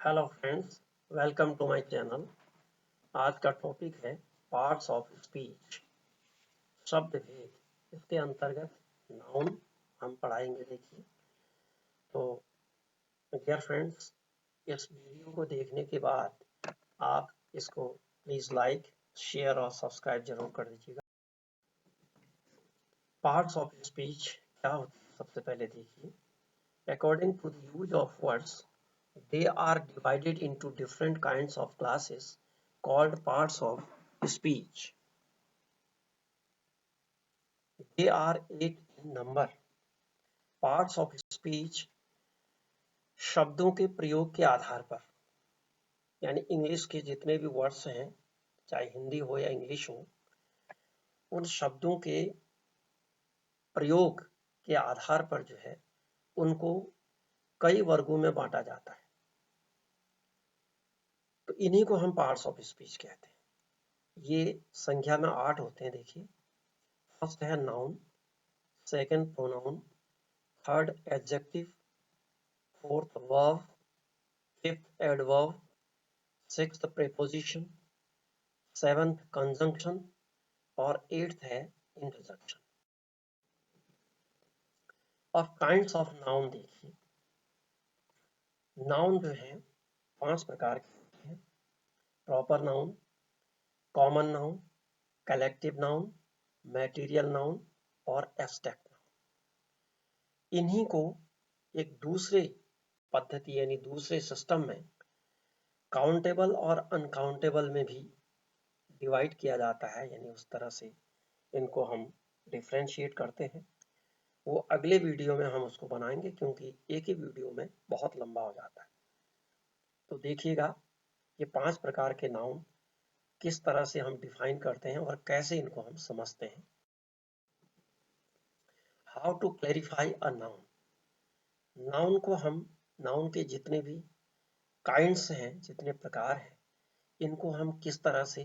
Hello friends, welcome to my channel. आज का topic है पार्ट्स ऑफ स्पीच, शब्द भेद। इसके अंतर्गत नाउन हम पढ़ाएंगे। देखिए, तो डियर फ्रेंड्स, इस वीडियो को देखने के बाद आप इसको प्लीज लाइक, शेयर और सब्सक्राइब जरूर कर दीजिएगा। पार्ट्स ऑफ स्पीच क्या होता है, सबसे पहले देखिए। According to the use of words, they are divided into different kinds of classes called parts of speech. They are 8 in number. Parts of speech शब्दों के प्रयोग के आधार पर, यानी इंग्लिश के जितने भी वर्ड्स हैं, चाहे हिंदी हो या इंग्लिश हो, उन शब्दों के प्रयोग के आधार पर जो है उनको कई वर्गों में बांटा जाता है। तो इन्हीं को हम पार्ट्स ऑफ स्पीच कहते हैं। ये संख्या में 8 होते हैं। देखिए, फर्स्ट है noun, second pronoun, third adjective, fourth verb, fifth adverb, sixth preposition, seventh conjunction और एट्थ है इंटरजेक्शन। अब काइंड्स ऑफ नाउन देखिए। नाउन जो है 5 प्रकार के होते हैं: proper noun, common noun, collective noun, material noun और एब्स्ट्रैक्ट नाउन। इन्हीं को एक दूसरे पद्धति यानी दूसरे सिस्टम में काउंटेबल और अनकाउंटेबल में भी डिवाइड किया जाता है, यानी उस तरह से इनको हम डिफ्रेंशिएट करते हैं। वो अगले वीडियो में हम उसको बनाएंगे, क्योंकि एक ही वीडियो में बहुत लंबा हो जाता है। तो देखिएगा, ये 5 प्रकार के नाउन किस तरह से हम डिफाइन करते हैं और कैसे इनको हम समझते हैं। How to clarify a noun. Noun को हम, नाउन के जितने भी काइंड्स हैं, जितने प्रकार हैं, इनको हम किस तरह से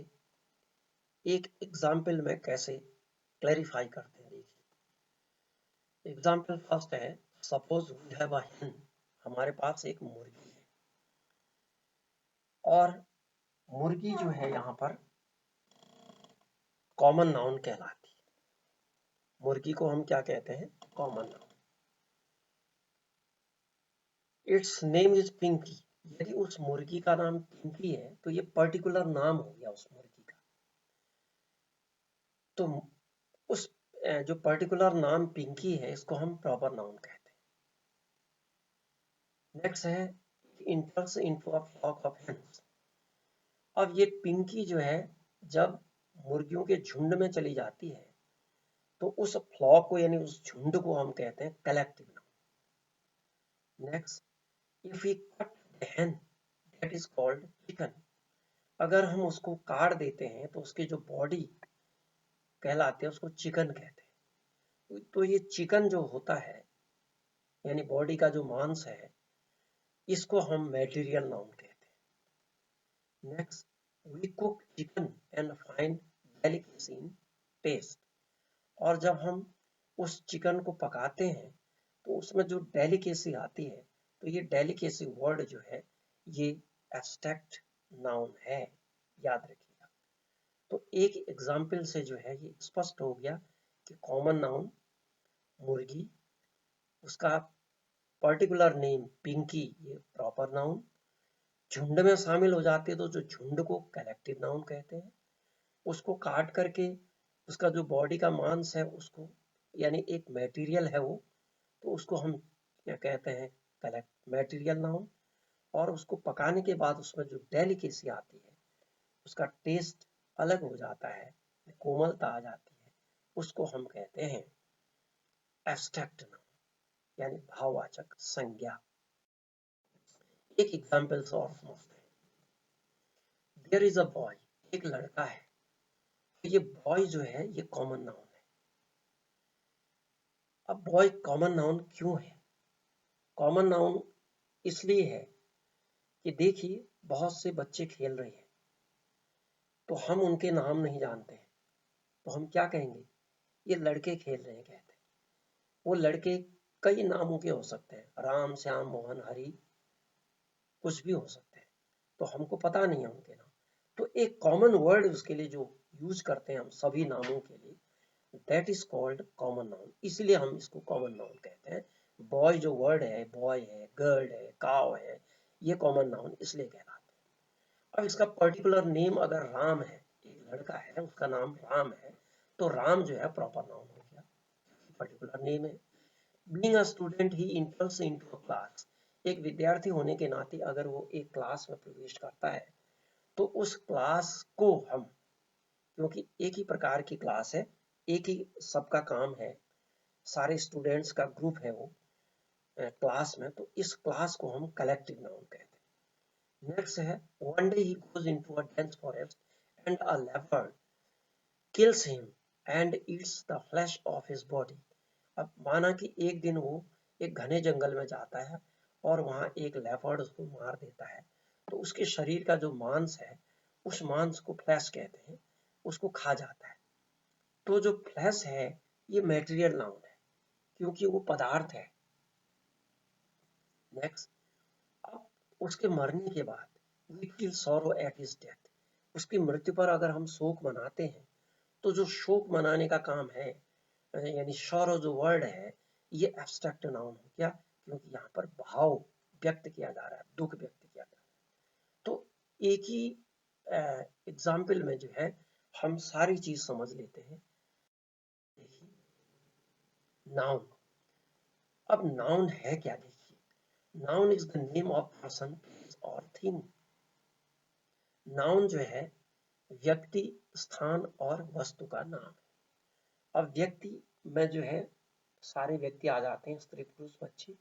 एक एग्जाम्पल में कैसे क्लैरिफाई करते हैं। देखिए, एग्जाम्पल फर्स्ट है, suppose we have a hen। हमारे पास एक मुर्गी है और मुर्गी जो है यहाँ पर कॉमन नाउन कहलाती है। मुर्गी को हम क्या कहते हैं? Common noun. It's name is Pinky. यदि उस मुर्गी का नाम पिंकी है तो ये पर्टिकुलर नाम हो गया उस मुर्गी का। तो उस जो पर्टिकुलर नाम पिंकी है, इसको हम प्रॉपर नाउन कहते हैं। नेक्स्ट है, enters into a flock of hens. अब ये पिंकी जो है, जब मुर्गियों के झुंड में चली जाती है तो उस फ्लॉक को यानी उस झुंड को हम कहते हैं collective noun. Next, if we cut the hen, that is called chicken. अगर हम उसको काट देते हैं तो उसकी जो बॉडी कहलाते हैं, उसको चिकन कहते हैं। तो ये चिकन जो होता है, यानी बॉडी का जो मांस है, इसको हम मटेरियल नाउन कहते हैं। Next, we cook chicken and find delicacy in taste. और जब हम उस चिकन को पकाते हैं तो उसमें जो डेलिकेसी आती है, तो ये डेलिकेसी वर्ड जो है ये एब्स्ट्रैक्ट नाउन है, याद रखिएगा। तो एक एग्जाम्पल से जो है ये स्पष्ट हो गया कि कॉमन नाउन मुर्गी, उसका पर्टिकुलर नेम पिंकी, ये प्रॉपर नाउन। झुंड में शामिल हो जाते हैं तो जो झुंड को कलेक्टिव नाउन कहते हैं। उसको काट करके उसका जो बॉडी का मांस है, उसको यानी एक मटेरियल है वो, तो उसको हम क्या कहते हैं? Collect material noun. और उसको पकाने के बाद उसमें जो डेलिकेसी आती है, उसका टेस्ट अलग हो जाता है, कोमलता आ जाती है, उसको हम कहते हैं एब्स्ट्रैक्ट नाउन, यानी भाववाचक संज्ञा। एक एग्जाम्पल और समझते हैं। देयर इज अ बॉय, एक लड़का है। तो ये बॉय जो है ये कॉमन नाउन है। अब बॉय कॉमन नाउन क्यों है? कॉमन नाउन इसलिए है कि देखिए, बहुत से बच्चे खेल रहे हैं तो हम उनके नाम नहीं जानते हैं, तो हम क्या कहेंगे? ये लड़के खेल रहे हैं कहते हैं। वो लड़के कई नामों के हो सकते हैं, राम, श्याम, मोहन, हरि, कुछ भी हो सकते हैं। तो हमको पता नहीं है उनके नाम। तो एक कॉमन वर्ड उसके लिए जो यूज करते हैं हम सभी नामों के लिए, that is called common noun, इसलिए हम इसको कॉमन नाउन कहते हैं। बॉय जो वर्ड है, बॉय है, गर्ल है, काव है, ये कॉमन नाउन इसलिए कहलाते हैं। अब इसका पर्टिकुलर नेम अगर राम है, एक लड़का है उसका नाम राम है, तो राम जो है प्रॉपर नाउन हो गया, पर्टिकुलर नेम है। Being a student he इंटर्स into a class, एक विद्यार्थी होने के नाते अगर वो एक क्लास में प्रवेश करता है तो उस क्लास को हम, क्योंकि एक ही प्रकार की क्लास है, एक ही सबका काम है, सारे स्टूडेंट्स का ग्रुप है वो क्लास में, तो इस क्लास को हम कलेक्टिव नाउन कहते हैं। नेक्स्ट है one day he goes into a dense forest and a leopard kills him and eats the flesh of his body। अब माना कि एक दिन वो एक घने जंगल में जाता है और वहां एक लेपर्ड उसको मार देता है, तो उसके शरीर का जो मांस है, उस मांस को फ्लैश कहते हैं, उसको खा जाता है। तो जो फ्लैश है ये मेटेरियल नाउन है, क्योंकि वो पदार्थ है। नेक्स्ट, अब उसके मरने के बाद we feel sorrow at his death, उसकी मृत्यु पर अगर हम शोक मनाते हैं, तो जो शोक मनाने का काम है, यानी सॉरो जो वर्ड है, ये एब्स्ट्रैक्ट नाउन हो गया, क्योंकि यहाँ पर भाव व्यक्त किया जा रहा है, दुख व्यक्त किया जा रहा है। तो एक ही एग्जाम्पल में जो है हम सारी चीज समझ लेते हैं। देखिए नाउन, अब नाउन है क्या, देखिए noun is the name of person, place और थिंग। नाउन जो है व्यक्ति, स्थान और वस्तु का नाम है। अब व्यक्ति में जो है सारे व्यक्ति आ जाते हैं, स्त्री पुरुष बच्चे,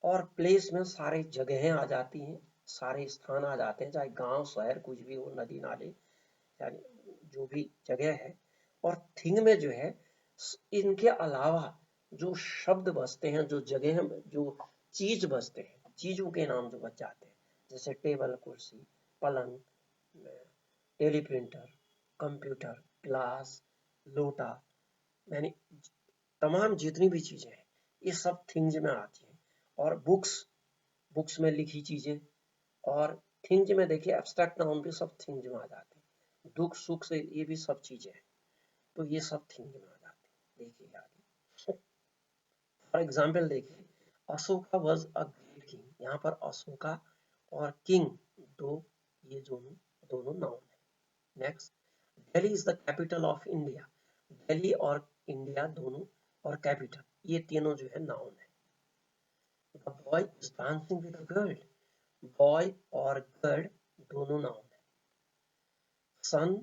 और प्लेस में सारे जगहें आ जाती हैं, सारे स्थान आ जाते हैं, चाहे गांव शहर कुछ भी हो, नदी नाले, यानी जो भी जगह है। और थिंग में जो है इनके अलावा जो शब्द बचते हैं, जो जगह, जो चीज बचते हैं, चीजों के नाम जो बच जाते हैं, जैसे टेबल, कुर्सी, पलंग, टेलीप्रिंटर, कंप्यूटर, ग्लास, लोटा, यानी तमाम जितनी भी चीजें हैं ये सब थिंग्स में आती हैं। और बुक्स, बुक्स में लिखी चीजें, और थिंग्स में देखिए एब्स्ट्रैक्ट नाउन भी सब थिंग्स में आ जाते हैं, दुख सुख से ये भी सब चीजें हैं, तो ये सब थिंग्स में आ जाते हैं। देखिए आगे फॉर एग्जाम्पल देखिए, Ashoka was a great king, यहाँ पर अशोका और किंग दो, ये दोनों दोनों नाउन है। Next, Delhi is the capital of India, Delhi और इंडिया दोनों और कैपिटल, ये तीनों जो है नाउन है। The boy is dancing with a girl, boy और गर्ल दोनों नाउन है। Sun,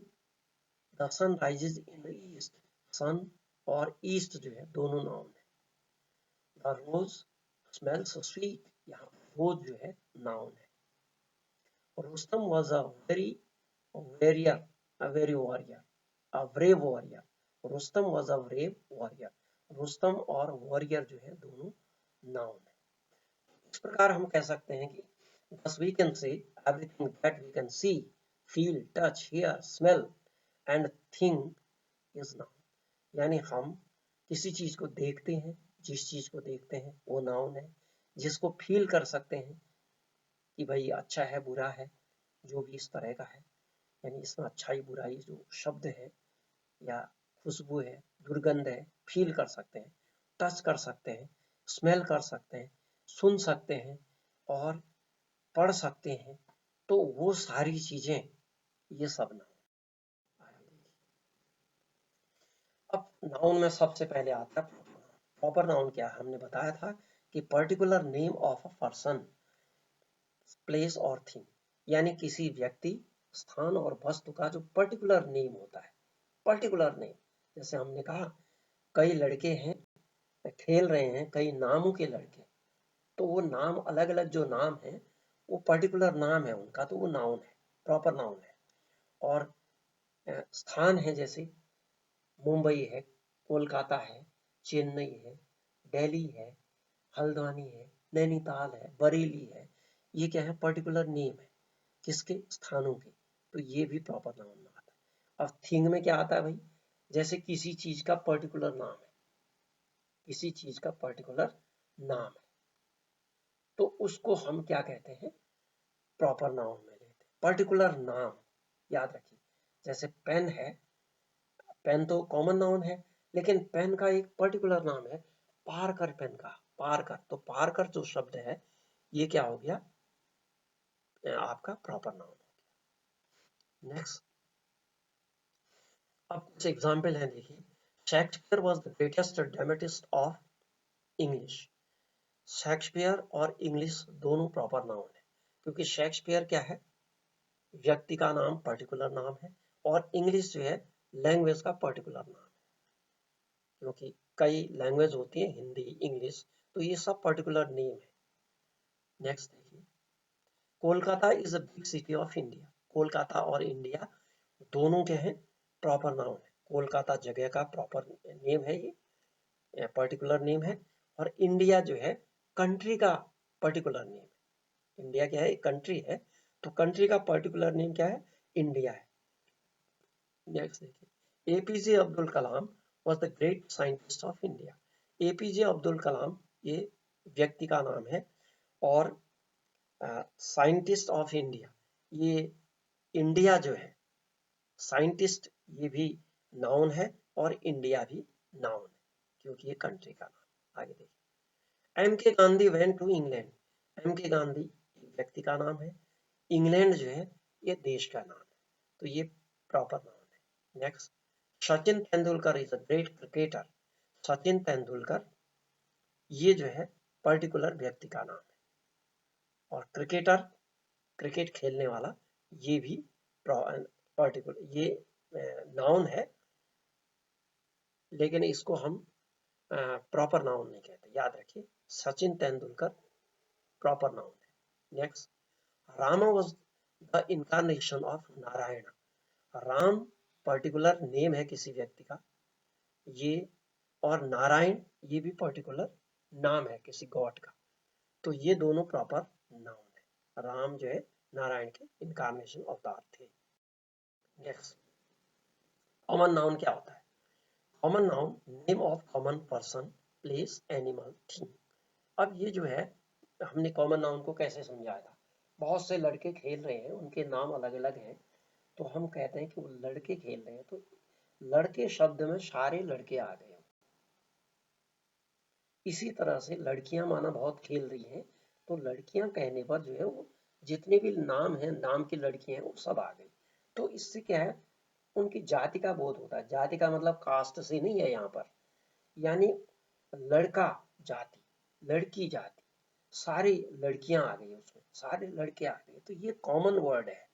the sun rises in the east, sun और ईस्ट जो है दोनों नाउन है। The rose smells so sweet, यहाँ रोज जो है नाउन है। Rustam was a very warrior, a very warrior, a brave warrior। Rustam was a brave warrior, Rustam और वॉरियर जो है दोनों नाउन है। इस प्रकार हम कह सकते हैं कि thus we can say everything that we can see, feel, touch, hear, smell and think is noun। यानी हम किसी चीज को देखते हैं, जिस चीज को देखते हैं वो नाउन है, जिसको फील कर सकते हैं कि भाई अच्छा है बुरा है, जो भी इस तरह का है, यानी इसमें अच्छाई बुराई जो शब्द है या खुशबू है, दुर्गंध है, फील कर सकते हैं, टच कर सकते हैं, स्मेल कर सकते हैं, सुन सकते हैं और पढ़ सकते हैं, तो वो सारी चीजें ये सब नाउन। अब नाउन में सबसे पहले आता है प्रॉपर नाउन। क्या है, हमने बताया था कि particular name of a person, place और थिंग, यानी किसी व्यक्ति, स्थान और वस्तु का जो पर्टिकुलर नेम होता है, पर्टिकुलर नेम। जैसे हमने कहा कई लड़के हैं खेल रहे हैं, कई नामों के लड़के, तो वो नाम अलग अलग जो नाम है वो पर्टिकुलर नाम है उनका, तो वो नाउन है, प्रॉपर नाउन है। और स्थान है जैसे मुंबई है, कोलकाता है, चेन्नई है, दिल्ली है, हल्द्वानी है, नैनीताल है, बरेली है, ये क्या है, पर्टिकुलर नेम है किसके, स्थानों के, तो ये भी प्रॉपर नाउन में आता है। अब थिंग में क्या आता है भाई, जैसे किसी चीज का पर्टिकुलर नाम है, किसी चीज का पर्टिकुलर नाम है, तो उसको हम क्या कहते हैं, प्रॉपर नाउन में लेते हैं। पर्टिकुलर नाम, याद रखिए। जैसे पेन है, पेन तो कॉमन नाउन है, लेकिन पेन का एक पर्टिकुलर नाम है पारकर पेन का, पारकर। तो पारकर जो शब्द है ये क्या हो गया, आपका प्रॉपर नाउन हो गया। नेक्स्ट, अब कुछ एग्जाम्पल है, देखिए। Shakespeare was the greatest dramatist of English. Shakespeare और इंग्लिश दोनों प्रॉपर नाउन है, क्योंकि शेक्सपियर क्या है, व्यक्ति का नाम, पर्टिकुलर नाम है, और इंग्लिश जो है लैंग्वेज का पर्टिकुलर नाम है, क्योंकि कई लैंग्वेज होती है, हिंदी, इंग्लिश, तो ये सब पर्टिकुलर नेम है। नेक्स्ट देखिए, Kolkata is a big city of India. Kolkata और इंडिया दोनों के हैं प्रॉपर नाउन है। कोलकाता जगह का प्रॉपर नेम है, ये पर्टिकुलर नेम है, और इंडिया जो है कंट्री का पर्टिकुलर नेम है। इंडिया क्या है, एक कंट्री है, तो कंट्री का पर्टिकुलर नेम क्या है, इंडिया है। नेक्स्ट देखिए, APJ Abdul Kalam was the great scientist of India. APJ Abdul Kalam ये व्यक्ति का नाम है, और साइंटिस्ट ऑफ इंडिया, ये इंडिया जो है, साइंटिस्ट ये भी नाउन है, और इंडिया भी नाउन है, क्योंकि ये कंट्री का नाम। आगे देखिए, M K Gandhi went to England. M K Gandhi एक व्यक्ति का नाम है, इंग्लैंड जो है ये देश का नाम है, तो ये प्रॉपर नाउन है। Next, Sachin Tendulkar is a great cricketer. Sachin Tendulkar ये जो है पर्टिकुलर व्यक्ति का नाम है, और क्रिकेटर क्रिकेट खेलने वाला ये भी पर्टिकुलर, ये नाउन है, लेकिन इसको हम प्रॉपर नाउन नहीं कहते, याद रखिए। सचिन तेंदुलकर प्रॉपर नाउन है। Next, Rama was the incarnation of Narayan. Ram particular name है किसी व्यक्ति का, ये, और नारायण ये भी पर्टिकुलर नाम है किसी गॉड का, तो ये दोनों प्रॉपर नाउन है। राम जो है नारायण के इनकारनेशन अवतार थे। नेक्स्ट, कॉमन नाउन क्या होता है? Common noun, name of common person, place, animal, thing. अब ये जो है, हमने कॉमन नाउन को कैसे समझाया था? बहुत से लड़के खेल रहे हैं, उनके नाम अलग अलग हैं, तो हम कहते हैं कि वो लड़के खेल रहे हैं, तो लड़के शब्द में सारे लड़के आ गए। इसी तरह से लड़कियां माना बहुत खेल रही हैं, तो लड़कियां कहने पर जो है वो जितने भी नाम हैं, नाम की लड़कियां हैं, वो सब आ गई। तो इससे क्या है, उनकी जाति का बोध होता है। जाति का मतलब कास्ट से नहीं है यहाँ पर, यानी लड़का जाति, लड़की जाति, सारी लड़कियां आ गई उसमें, सारे लड़के आ गए, तो ये कॉमन वर्ड है।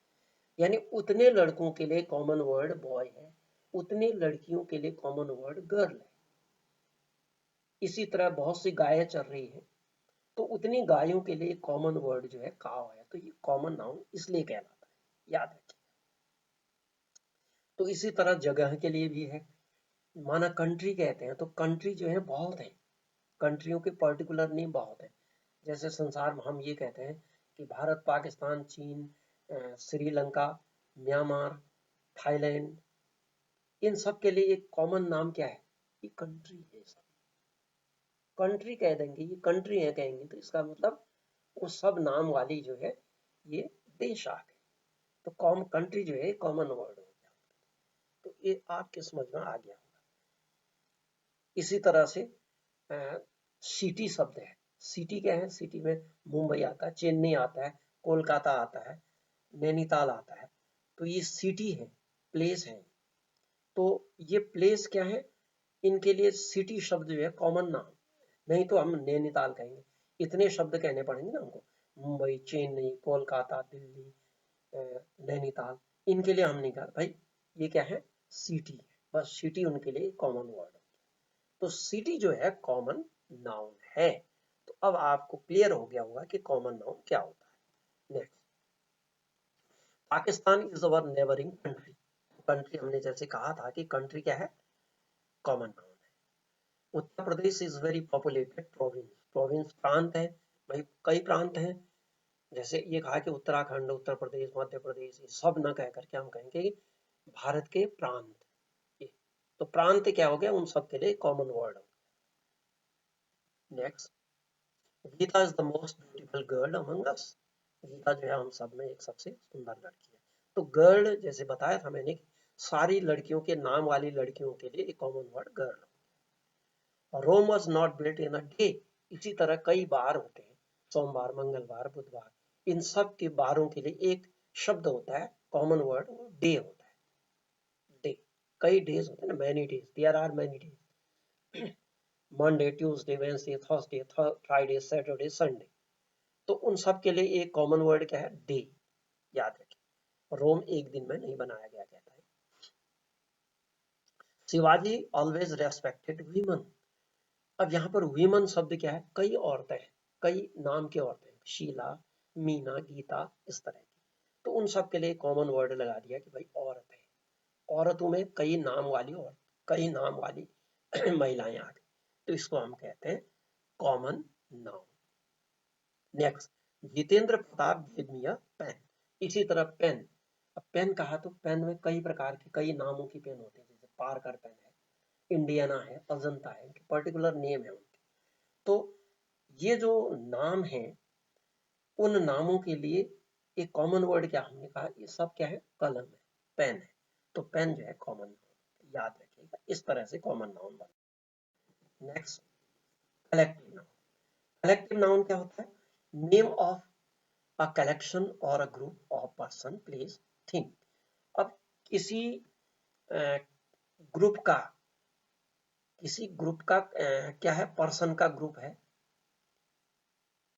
यानी उतने लड़कों के लिए कॉमन वर्ड बॉय है, उतने लड़कियों के लिए कॉमन वर्ड गर्ल है। इसी तरह बहुत सी गायें चल रही है, तो उतनी गायों के लिए कॉमन वर्ड जो है काव है, तो ये कॉमन नाउन इसलिए कहलाता है, याद रखिए। तो इसी तरह जगह के लिए भी है, माना कंट्री कहते हैं, तो कंट्री जो है बहुत है, कंट्रियों के पर्टिकुलर नेम बहुत है। जैसे संसार में हम ये कहते हैं कि भारत, पाकिस्तान, चीन, श्रीलंका, म्यांमार, थाईलैंड, इन सब के लिए एक कॉमन नाम क्या है, ये कंट्री है। सब कंट्री कह देंगे, ये कंट्री है कहेंगे, तो इसका मतलब वो सब नाम वाली जो है ये देश आ गए, तो कॉम कंट्री जो है कॉमन वर्ड हो गया। तो ये आपके समझ में आ गया होगा। इसी तरह से सिटी शब्द है। सिटी क्या है, सिटी में मुंबई आता है, चेन्नई आता है, कोलकाता आता है, नैनीताल आता है, तो ये सिटी है, प्लेस है। तो ये प्लेस क्या है, इनके लिए सिटी शब्द जो है कॉमन नाम, नहीं तो हम नैनीताल कहेंगे, इतने शब्द कहने पड़ेंगे ना हमको, मुंबई, चेन्नई, कोलकाता, दिल्ली, नैनीताल, इनके लिए हम नहीं कहा भाई ये क्या है, सिटी है, बस सिटी उनके लिए कॉमन वर्ड है। तो सिटी जो है कॉमन नाउन है। तो अब आपको क्लियर हो गया होगा कि कॉमन नाउन क्या होता है। Next, Pakistan is our neighbouring country. Country हमने जैसे कहा था कि कंट्री क्या है, कॉमन नाउन है। Uttar Pradesh is very populated province. Province प्रांत है, भाई कई प्रांत हैं, जैसे ये कहा कि उत्तराखंड, उत्तर प्रदेश, मध्य प्रदेश, ये सब न कह करके हम कहेंगे भारत के प्रांत। ये तो प्रांत क्या हो गया, उन सब के लिए कॉमन वर्ड हो। Next, Geeta is the most beautiful girl among us. Geeta जो है हम सब में एक सबसे सुंदर लड़की है। तो गर्ल जैसे बताया था मैंने, सारी लड़कियों के नाम वाली लड़कियों के लिए एक common word girl. Rome was not built in a day. इसी तरह कई बार होते हैं, सोमवार, मंगलवार, बुधवार, इन सब के बारों के लिए एक शब्द होता है, कॉमन वर्ड, वो डे होता है। डे, कई डेज होते हैं ना, many days, there are many days, Monday, Tuesday, Wednesday, Thursday, Friday, Saturday, Sunday. तो उन सब के लिए एक कॉमन वर्ड क्या है, डे। याद रखें, रोम एक दिन में नहीं बनाया गया, कहता है। Shivaji always respected women. अब यहाँ पर वीमन शब्द क्या है, कई औरतें हैं, कई नाम की औरतें, शीला, मीना, गीता, इस तरह की। तो उन सब के लिए कॉमन वर्ड लगा दिया कि भाई औरत है। औरतों में कई नाम वाली और कई नाम वाली महिलाएं आ गई, तो इसको हम कहते हैं common noun. Next, Jitendra Pratap give me a pen. इसी तरह पेन, अब पेन कहा तो पेन में कई प्रकार के, कई नामों की पेन होती है, जैसे पार्कर पेन है, इंडियाना है, अजंता है, पर्टिकुलर नेम है उनके। तो ये जो नाम है, उन नामों के लिए एक कॉमन वर्ड क्या हमने कहा, ये सब क्या है, कलम है, पेन है। तो पेन जो है कॉमन नाउन, याद रखिएगा, इस तरह से कॉमन नाउन बना। Next, collective noun. Collective noun क्या होता है, नेम ऑफ अ कलेक्शन और a group of person, place, thing. अब किसी ग्रुप का, किसी ग्रुप का क्या है, पर्सन का ग्रुप है,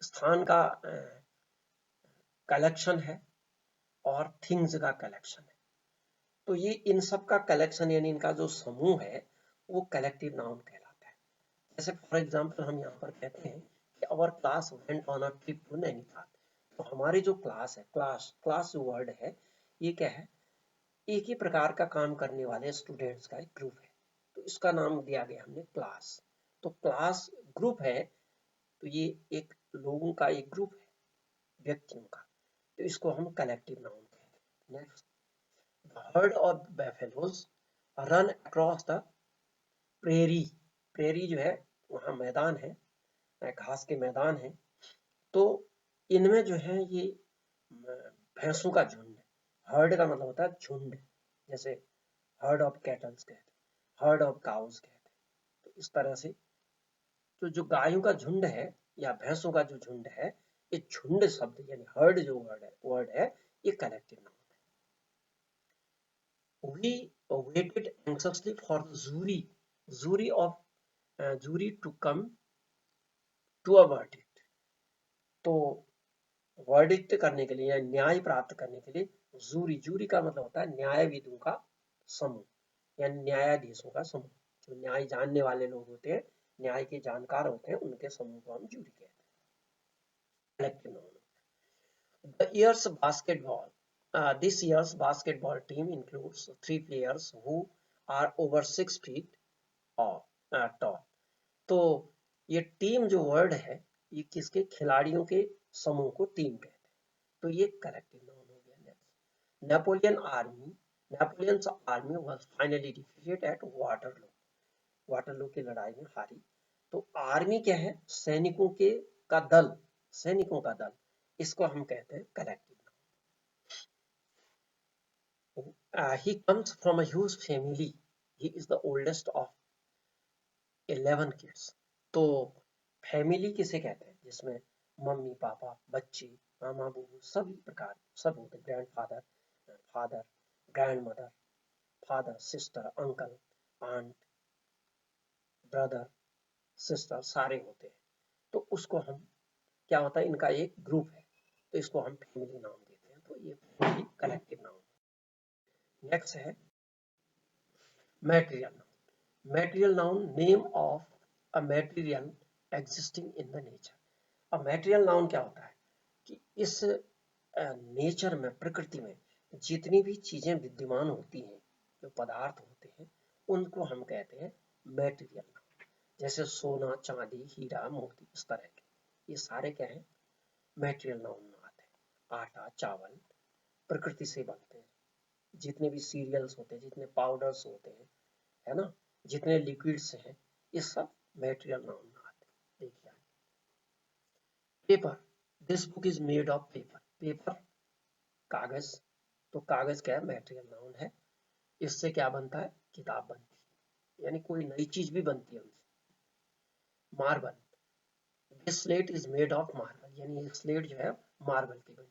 स्थान का कलेक्शन है, और थिंग्स का कलेक्शन है। तो ये इन सब का कलेक्शन यानी इनका जो समूह है, वो कलेक्टिव नाउन कहलाता है। जैसे फॉर एग्जांपल हम यहाँ पर कहते हैं कि our class went on a trip to Nainital. तो हमारी जो क्लास है, क्लास, क्लास जो वर्ड है, ये क्या है, एक ही प्रकार का काम करने वाले स्टूडेंट्स का एक ग्रुप है, तो इसका नाम दिया गया हमने क्लास। तो क्लास ग्रुप है, तो ये एक लोगों का एक ग्रुप है, व्यक्तियों का, तो इसको हम कलेक्टिव नाउन कहते हैं। Next, the herd of buffaloes run across the prairie। Prairie जो है वहाँ मैदान है, घास के मैदान है। तो इनमें जो है ये भैंसों का झुंड है। हर्ड का मतलब होता है झुंड, जैसे हर्ड ऑफ कैटल्स कहते हैं, हर्ड ऑफ काउस कहते हैं। तो इस तरह से तो जो गायों का झुंड है या भैंसों का जो झुंड है, ये झुंड शब्द यानी हर्ड जो वर्ड है, ये कलेक्टिव नाउन है। We waited anxiously for the jury to come to a verdict। तो वर्डिक्ट करने के लिए या न्याय प्राप्त करने के लिए, जूरी, जूरी का मतलब होता है न्यायविदों का समूह या न्यायाधीशों का समूह। जो न्याय जानने वाले लोग होते हैं, न्याय के जानकार होते हैं, उनके समूह को हम जूरी कहते हैं। Collective noun. The year's basketball. This year's basketball team includes 3 players who are over 6 feet tall। तो ये टीम जो वर्ड है, ये किसके, खिलाड़ियों के समूह को टीम कहते हैं। तो ये कलेक्टिव नाउन हो गया। Next, Napoleon army, Napoleon's army was finally defeated at Waterloo. Waterloo की लड़ाई में हारी। तो आर्मी क्या है, सैनिकों के का दल, सैनिकों का दल, इसको हम कहते हैं collective noun. He comes from a huge family. He is the oldest of 11 kids। तो फैमिली किसे कहते हैं, जिसमें मम्मी पापा, बच्चे, मामा बूबू, सभी प्रकार सब होते हैं, grandfather, father, grandmother, father, sister, uncle, aunt, brother, sister, सारे होते हैं। तो उसको हम क्या होता है, इनका एक ग्रुप है, तो इसको हम फैमिली नाम देते हैं। तो ये फैमिली कलेक्टिव नाउन। नेक्स्ट है material noun. Material noun, name of a material existing in the nature. अब मैटेरियल नाउन क्या होता है कि इस नेचर में, प्रकृति में जितनी भी चीजें विद्यमान होती हैं, जो पदार्थ होते हैं, उनको हम कहते हैं मैटेरियल नाउन। जैसे सोना, चांदी, हीरा, मोती, इस तरह के, ये सारे क्या हैं, मैटेरियल नाउन में आते हैं। आटा, चावल प्रकृति से बनते हैं। जितने भी सीरियल्स होते हैं, जितने पाउडर्स होते हैं, है ना, जितने लिक्विड्स हैं, ये सब मैटेरियल नाउन में आते हैं। देखिए, paper, this book is made of paper. Paper कागज, तो कागज क्या है, मेटेरियल नाउन है। इससे क्या बनता है, किताब बनती है, यानी कोई नई चीज भी बनती है उनसे। Marble, this slate is made of marble, यानी ये स्लेट जो है मार्बल की बनी।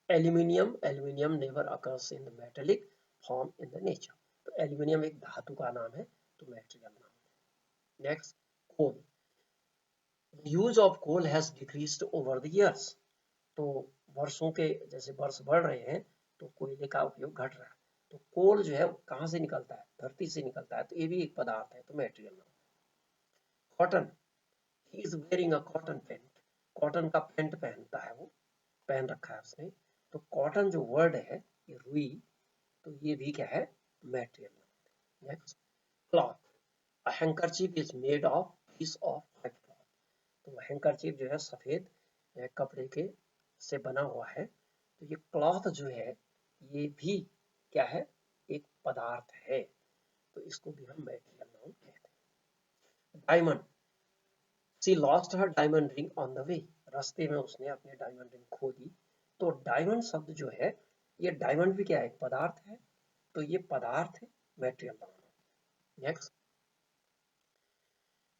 Aluminium, aluminium never occurs in the metallic form in the nature, तो एल्यूमिनियम एक धातु का नाम है, तो मेटेरियल नाम है। Next, coal, use of coal has decreased over the years, तो वर्षों के जैसे वर्ष बढ़ रहे हैं तो कोयले का उपयोग घट रहा है। तो कोल जो है कहाँ से निकलता है, धरती से निकलता है, तो ये भी एक पदार्थ है, तो मेटेरियल नाम। Cotton, he is wearing a cotton pant, cotton का पैंट पहनता है, वो पहन रखा है उसने, तो कॉटन जो वर्ड है ये रुई, तो ये भी क्या है, मेटेरियल नाम। Next, cloth, a handkerchief is made of peace of white cloth, तो हैंकरचीफ जो है सफेद कपड़े के से बना हुआ है, तो ये क्लॉथ जो है ये भी क्या है, एक पदार्थ है, तो इसको भी हम मेटेरियल नाउन कहते हैं। Diamond, she lost her diamond ring on the way, रास्ते में उसने अपनी डायमंड रिंग खो दी, तो डायमंड शब्द जो है ये डायमंड भी क्या है, एक पदार्थ है, तो ये पदार्थ है, material noun. Next,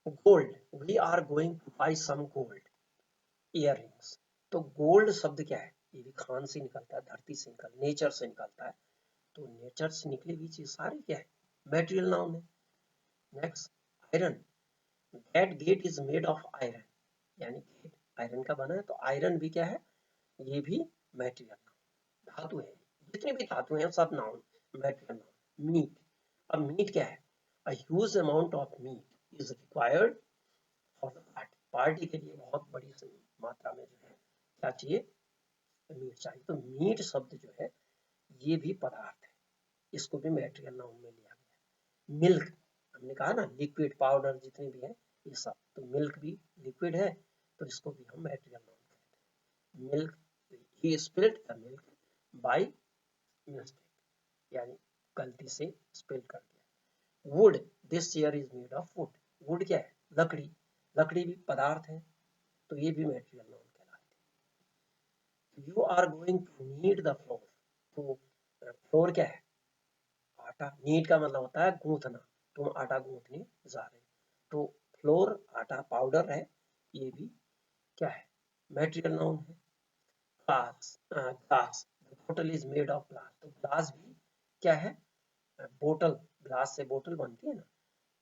gold, we are going to buy some gold earrings, तो गोल्ड शब्द क्या है, ये भी खान से निकलता है, धरती से नेचर से निकलता है, तो नेचर से निकली हुई चीज सारी क्या है, मेटेरियल नाउन है। Next, iron, that get is made of iron, यानी गेट आयरन का बना है, तो आयरन भी क्या है, ये भी मेटेरियल नाउन, धातु है, जितनी भी धातु हैं सब नाउन, मेटेरियल नाउन। मीट, अब मीट क्या है, a huge amount of meat is required for the party, party के लिए बहुत बड़ी मात्रा में जो है क्या चाहिए, मीट चाहिए, तो मीट शब्द जो है ये भी पदार्थ है, इसको भी मेटेरियल नाउन में लिया गया है। मिल्क, हमने कहा ना लिक्विड पाउडर जितने भी है ये सब, तो मिल्क भी लिक्विड है, तो इसको भी हम मेटेरियल नाउन कहते हैं। Milk, he spilled the milk by mistake, यानी गलती से स्पिल कर दिया। Would, this chair is made of would, would क्या है, लकड़ी, लकड़ी भी पदार्थ है, तो ये भी मेटेरियल नाउन कहलाते हैं। You are going to need the flour, तो फ्लोर क्या है, आटा, नीड का मतलब होता है गूंथना, तुम आटा गूंथने जा रहे हो, तो फ्लोर आटा पाउडर है, ये भी क्या है, मेटेरियल नाउन है। ग्लास, ग्लास, द बोतल इज मेड ऑफ ग्लास, तो ग्लास भी क्या है, बोतल, ग्लास से बोतल बनती है ना,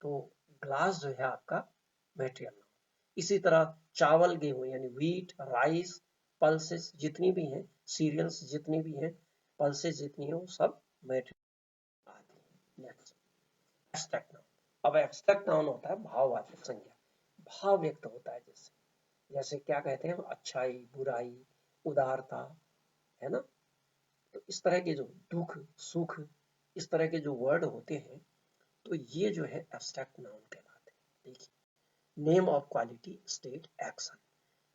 तो ग्लास जो है आपका मेटेरियल नाउन। इसी तरह चावल गेहूं यानी व्हीट राइस पल्सेस जितनी भी हैं, सीरियल्स जितनी भी हैं, पल्सेस जितनी हैं, वो सब मेटेरियल आती है। नेक्स्ट, एब्स्ट्रैक्ट नाउन, अब एब्स्ट्रैक्ट नाउन होता है भाववाचक संज्ञा, भाव व्यक्त होता है, जैसे जैसे क्या कहते हैं, अच्छाई बुराई उदारता, है ना, तो इस तरह के जो दुख सुख, इस तरह के जो वर्ड होते हैं, तो ये जो है एब्स्ट्रैक्ट नाउन कहलाते हैं। देखिए, name of quality state action,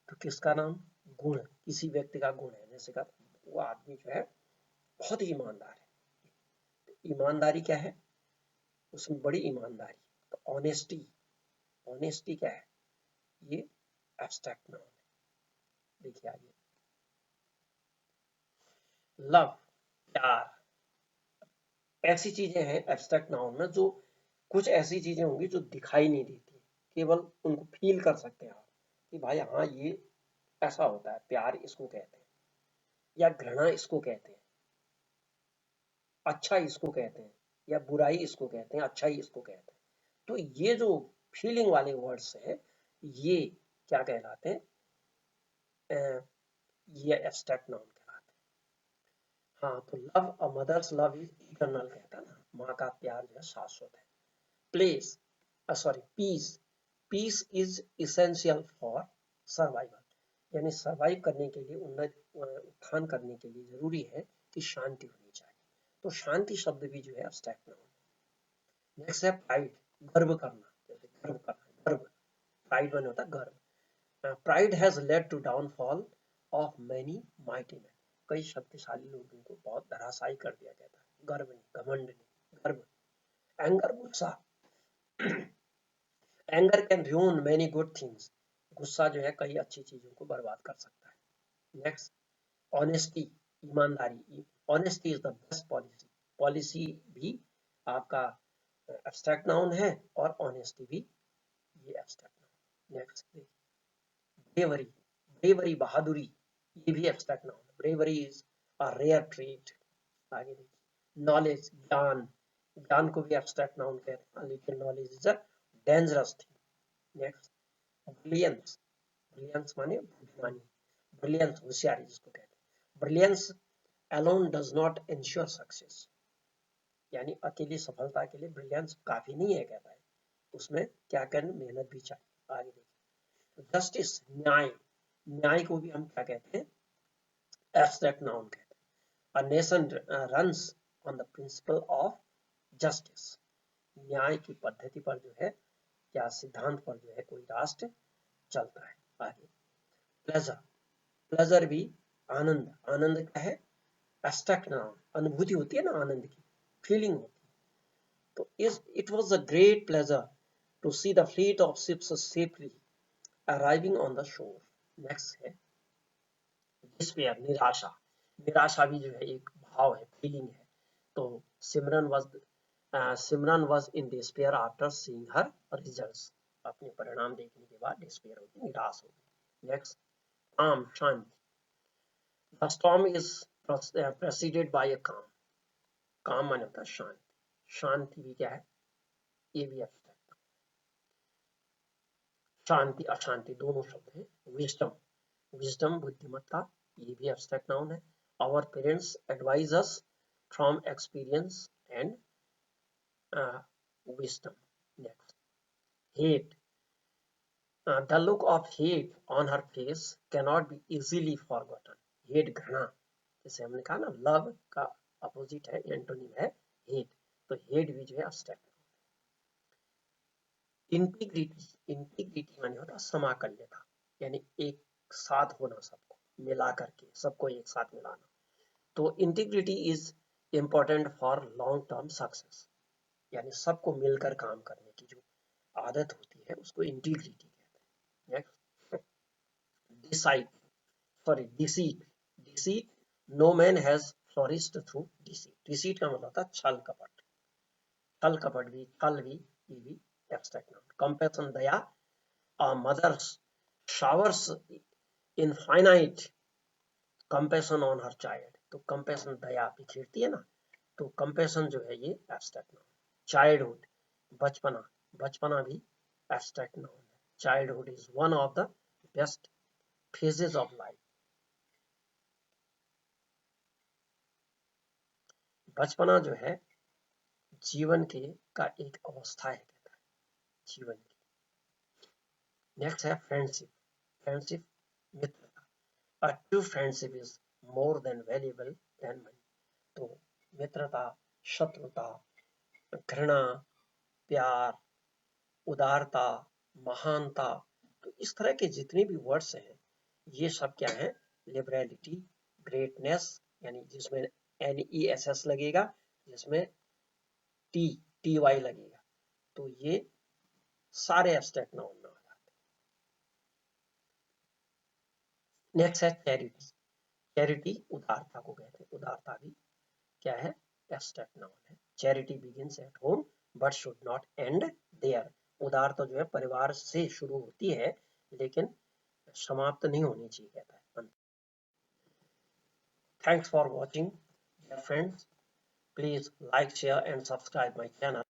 तो किसका नाम, गुण, किसी व्यक्ति का गुण है, जैसे का वो आदमी जो है बहुत ही ईमानदार है, तो ईमानदारी क्या है, उसमें बड़ी ईमानदारी, तो ऑनेस्टी, ऑनेस्टी क्या है, ये एब्स्ट्रैक्ट नाउन है। देखिए आगे, लव, प्यार, ऐसी चीजें हैं एब्स्ट्रैक्ट नाउन में, जो कुछ ऐसी चीजें होंगी जो दिखाई नहीं देती, केवल उनको फील कर सकते हैं आप कि भाई हाँ ये ऐसा होता है, प्यार इसको कहते हैं, या घृणा इसको कहते हैं, अच्छा इसको कहते हैं, या बुराई इसको कहते हैं, अच्छाई इसको कहते हैं, तो ये जो फीलिंग वाले वर्ड्स हैं, ये क्या कहलाते हैं, ये एब्स्ट्रैक्ट नाउन कहलाते हैं। हाँ, तो love, a mother's love is eternal कहता है ना, माँ का प्यार जो है शाश्वत है। Place, sorry peace, peace is essential for survival, यानी सर्वाइव करने के लिए, उत्थान करने के लिए जरूरी है कि शांति होनी चाहिए, तो शांति शब्द भी जो है एब्स्ट्रैक्ट नाउन है। नेक्स्ट है प्राइड, गर्व करना, जैसे गर्व करना, गर्व, प्राइड माने होता है गर्व। Pride has led to downfall of many mighty man, कई शक्तिशाली लोगों को बहुत धराशायी कर दिया गया था, गर्व ने, घमंड ने, गर्व। एंगर, गुस्सा, anger can ruin many good things, गुस्सा जो है कई अच्छी चीजों को बर्बाद कर सकता है। नेक्स्ट, ऑनेस्टी, ईमानदारी, honesty is the best policy, policy भी आपका एब्स्ट्रैक्ट नाउन है और ऑनेस्टी भी ये abstract noun. Next bravery, bravery बहादुरी, ये भी एब्स्ट्रैक्ट नाउन है, bravery is a rare trait. आगे देखिए नॉलेज, ज्ञान, ज्ञान को भी एब्स्ट्रैक्ट नाउन कहते हैं, लेकिन knowledge is a dangerous thing. Next brilliance, brilliance माने बुद्धिमानी, ब्रिलियंस होशियारी जिसको कहते हैं। Brilliance alone does not ensure success, यानी अकेली सफलता के लिए ब्रिलियंस काफी नहीं है कहता है, उसमें क्या करना, मेहनत भी चाहिए। आगे देखिए जस्टिस, न्याय, न्याय को भी हम क्या कहते हैं, एब्स्ट्रैक्ट नाउन कहते हैं। A nation runs on the principle of justice, न्याय की पद्धति पर जो है, क्या सिद्धांत पर जो है कोई राष्ट्र चलता है। आगे प्लेजर, प्लेजर भी आनंद, आनंद क्या है, एब्स्ट्रैक्ट नाउन, अनुभूति होती है ना आनंद की, फीलिंग होती है। तो it was a great pleasure to see the fleet of ships safely arriving on the shore। Next है डिस्पेयर, निराशा, निराशा भी जो है एक भाव है, फीलिंग है। तो Simran was in despair after seeing her results, अपने परिणाम देखने के बाद डिस्पेयर होगी, निराश होगी। नेक्स्ट काम, शांति, the storm is preceded by a calm, calm माने होता है शांति, शांति भी क्या है, ये भी एब्स्ट्रैक्ट, शांति अशांति दोनों शब्द हैं। विजडम, विजडम बुद्धिमत्ता, ये भी एब्स्ट्रैक्ट नाउन है। Our parents advise us from experience and wisdom. Next hate, the look of hate on her face can not be easily forgotten, hate घृणा, जैसे हमने कहा ना लव का अपोजिट है, एंटोनिम है हेट, तो हेट भी जो है एब्स्ट्रैक्ट। इंटीग्रिटी, इंटीग्रिटी माने होता समाकल्यता, यानी एक साथ होना, सबको मिला करके, सबको एक साथ मिलाना। तो integrity is important for long term success, यानी सबको मिलकर काम करने की जो आदत होती है उसको इंटीग्रिटी कहते हैं। Next decide, sorry deceit, deceit, no man has flourished through deceit, deceit का मतलब होता है छल कपट, छल कपट भी, छल भी, ये भी abstract noun. Compassion, Daya, a mother showers infinite compassion on her child, तो compassion दया बिखेरती है ना, तो compassion जो है ये एब्स्ट्रैक्ट नाउन। चाइल्डहुड, बचपना, बचपना भी एब्स्ट्रैक्ट नाउन है। Childhood is one of the best phases of life, बचपना जो है जीवन के का एक अवस्था है, कहता है जीवन की। नेक्स्ट है फ्रेंडशिप, फ्रेंडशिप मित्रता, A true friendship is more than valuable than money, तो मित्रता, शत्रुता, घृणा, प्यार, उदारता, महानता, तो इस तरह के जितने भी वर्ड्स हैं ये सब क्या है, लिबरलिटी, ग्रेटनेस, यानी जिसमें NESS लगेगा, जिसमें TY लगेगा, तो ये सारे एब्स्ट्रैक्ट नाउन में आ जाते हैं। नेक्स्ट है चैरिटी, चैरिटी उदारता को कहते हैं, उदारता भी क्या है, एब्स्ट्रैक्ट नाउन है। Charity begins at home but should not end there, उदारता जो है परिवार से शुरू होती है लेकिन समाप्त नहीं होनी चाहिए, कहता है। Thanks for watching dear friends, please like share and subscribe my channel.